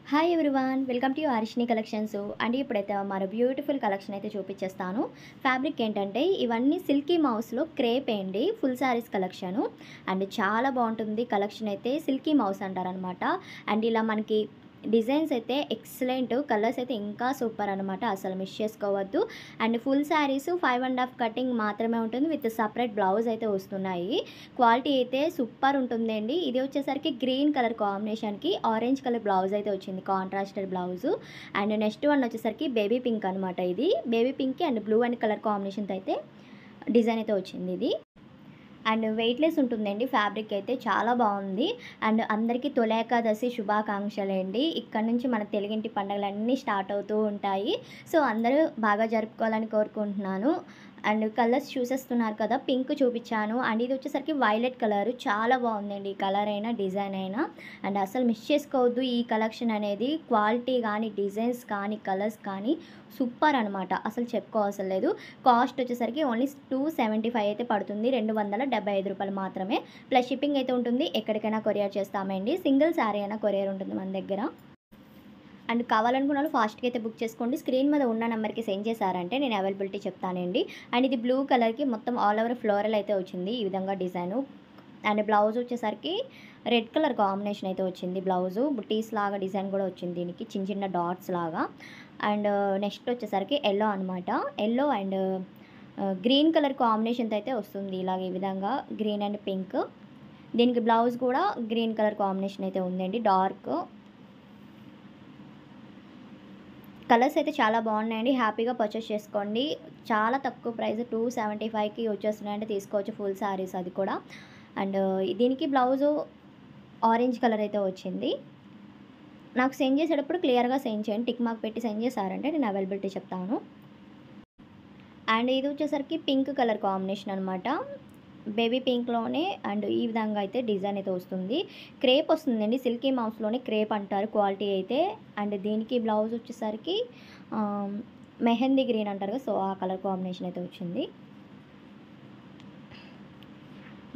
Hi everyone, welcome to Harshini collections. And ఇప్పుడైతే మరో beautiful collection అయితే చూపించేస్తాను. ఫ్యాబ్రిక్ ఏంటంటే ఇవన్నీ సిల్కీ మౌస్లో క్రేప్ అండి, ఫుల్ శారీస్ కలెక్షను. అండ్ చాలా బాగుంటుంది కలెక్షన్ అయితే. సిల్కీ మౌస్ అంటారనమాట. అండ్ ఇలా మనకి డిజైన్స్ అయితే ఎక్సలెంట్, కలర్స్ అయితే ఇంకా సూపర్ అనమాట, అసలు మిస్ చేసుకోవద్దు. అండ్ ఫుల్ శారీస్ 5.5 కటింగ్ మాత్రమే ఉంటుంది, విత్ సపరేట్ బ్లౌజ్ అయితే వస్తున్నాయి. క్వాలిటీ అయితే సూపర్ ఉంటుందండి. ఇది వచ్చేసరికి గ్రీన్ కలర్ కాంబినేషన్కి ఆరెంజ్ కలర్ బ్లౌజ్ అయితే వచ్చింది, contrasted blouse. And next one వచ్చేసరికి బేబీ పింక్ అనమాట. ఇది బేబీ పింక్కి అండ్ బ్లూ అండ్ కలర్ కాంబినేషన్తో అయితే డిజైన్ అయితే వచ్చింది ఇది. అండ్ వెయిట్లెస్ ఉంటుందండి, ఫ్యాబ్రిక్ అయితే చాలా బాగుంది. అండ్ అందరికీ తొలి ఏకాదశి శుభాకాంక్షలండి. ఇక్కడ నుంచి మన తెలుగింటి పండుగలన్నీ స్టార్ట్ అవుతూ ఉంటాయి. సో అందరూ బాగా జరుపుకోవాలని కోరుకుంటున్నాను. అండ్ కలర్స్ చూసేస్తున్నారు కదా, పింక్ చూపించాను. అండ్ ఇది వచ్చేసరికి వైలెట్ కలర్, చాలా బాగుందండి ఈ కలర్ అయినా డిజైన్ అయినా. అండ్ అసలు మిస్ చేసుకోవద్దు ఈ కలెక్షన్ అనేది. క్వాలిటీ కానీ, డిజైన్స్ కానీ, కలర్స్ కానీ సూపర్ అనమాట, అసలు చెప్పుకోవాల్సిన లేదు. కాస్ట్ వచ్చేసరికి ఓన్లీ 275 అయితే పడుతుంది, 275 రూపాయలు మాత్రమే. ప్లస్ షిప్పింగ్ అయితే ఉంటుంది, ఎక్కడికైనా కొరియర్ చేస్తామండి. సింగిల్ శారీ అయినా కొరియర్ ఉంటుంది మన దగ్గర. అండ్ కావాలనుకున్న వాళ్ళు ఫాస్ట్గా అయితే బుక్ చేసుకోండి. స్క్రీన్ మీద ఉన్న నెంబర్కి సెండ్ చేశారంటే నేను అవైలబిలిటీ చెప్తానండి. అండ్ ఇది బ్లూ కలర్కి మొత్తం ఆల్ ఓవర్ ఫ్లోరల్ అయితే వచ్చింది ఈ విధంగా డిజైను. అండ్ బ్లౌజ్ వచ్చేసరికి రెడ్ కలర్ కాంబినేషన్ అయితే వచ్చింది. బ్లౌజు బుటీస్ లాగా డిజైన్ కూడా వచ్చింది దీనికి, చిన్న చిన్న డాట్స్ లాగా. అండ్ నెక్స్ట్ వచ్చేసరికి ఎల్లో అనమాట. ఎల్లో అండ్ గ్రీన్ కలర్ కాంబినేషన్తో అయితే వస్తుంది ఇలాగ, ఈ విధంగా గ్రీన్ అండ్ పింక్. దీనికి బ్లౌజ్ కూడా గ్రీన్ కలర్ కాంబినేషన్ అయితే ఉందండి, డార్క్. కలర్స్ అయితే చాలా బాగున్నాయండి, హ్యాపీగా పర్చేస్ చేసుకోండి. చాలా తక్కువ ప్రైస్, 275కి వచ్చేస్తున్నాయంటే తీసుకోవచ్చు ఫుల్ శారీస్ అది కూడా. అండ్ దీనికి బ్లౌజు ఆరెంజ్ కలర్ అయితే వచ్చింది. నాకు సెండ్ చేసేటప్పుడు క్లియర్గా సెండ్ చేయండి, టిక్ మార్క్ పెట్టి సెండ్ చేశారంటే నేను అవైలబిలిటీ చెప్తాను. అండ్ ఇది వచ్చేసరికి పింక్ కలర్ కాంబినేషన్ అనమాట, బేబీ పింక్లోనే. అండ్ ఈ విధంగా అయితే డిజైన్ అయితే వస్తుంది, క్రేప్ వస్తుందండి, సిల్కీ మౌస్లోనే క్రేప్ అంటారు క్వాలిటీ అయితే. అండ్ దీనికి బ్లౌజ్ వచ్చేసరికి మెహందీ గ్రీన్ అంటారు కదా, సో ఆ కలర్ కాంబినేషన్ అయితే వచ్చింది.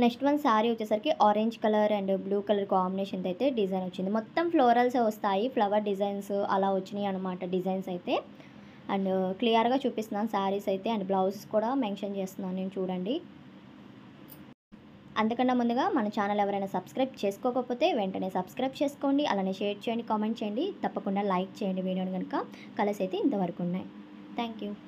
నెక్స్ట్ వన్ శారీ వచ్చేసరికి orange colour and blue colour combination అయితే డిజైన్ వచ్చింది. మొత్తం ఫ్లోరల్స్ వస్తాయి, ఫ్లవర్ డిజైన్స్ అలా వచ్చినాయి అనమాట డిజైన్స్ అయితే. అండ్ క్లియర్గా చూపిస్తున్నాను శారీస్ అయితే, అండ్ బ్లౌజెస్ కూడా మెన్షన్ చేస్తున్నాను నేను, చూడండి. అంతకన్నా ముందుగా మన ఛానల్ ఎవరైనా సబ్స్క్రైబ్ చేసుకోకపోతే వెంటనే సబ్స్క్రైబ్ చేసుకోండి, అలానే షేర్ చేయండి, కామెంట్ చేయండి, తప్పకుండా లైక్ చేయండి వీడియోని కనుక. కలర్స్ అయితే ఇంతవరకు ఉన్నాయి. Thank you.